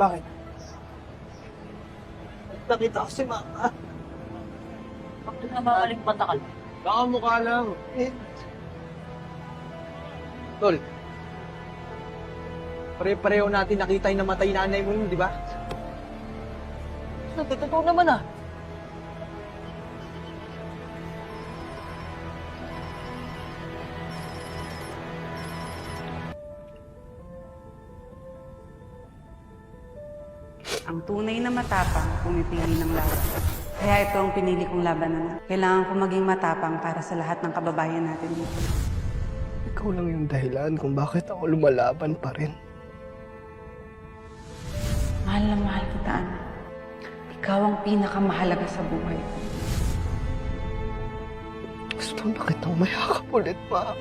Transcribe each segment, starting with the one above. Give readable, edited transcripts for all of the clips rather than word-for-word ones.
Bakit? Nakita ko si Mama. Bakit nga mamaling patakal? Baka mukha lang. Eh, Tol, pare-pareho natin nakita yung namatay nanay mo yun, di ba? Totoo naman ah. Ang tunay na matapang pumipili ng laban. Kaya ito ang pinili kong labanan. Kailangan ko maging matapang para sa lahat ng kababayan natin dito. ikaw lang yung dahilan kung bakit ako lumalaban pa rin. Mahal na mahal kita, Ana. Ikaw ang pinakamahalaga sa buhay ko. Gusto na kitang mayakap ulit, Ma.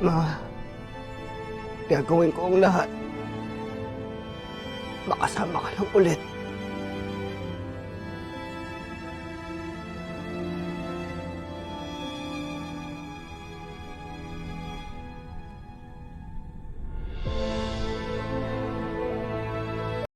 Ma, gagawin ko ang lahat. Makasama ka lang ulit.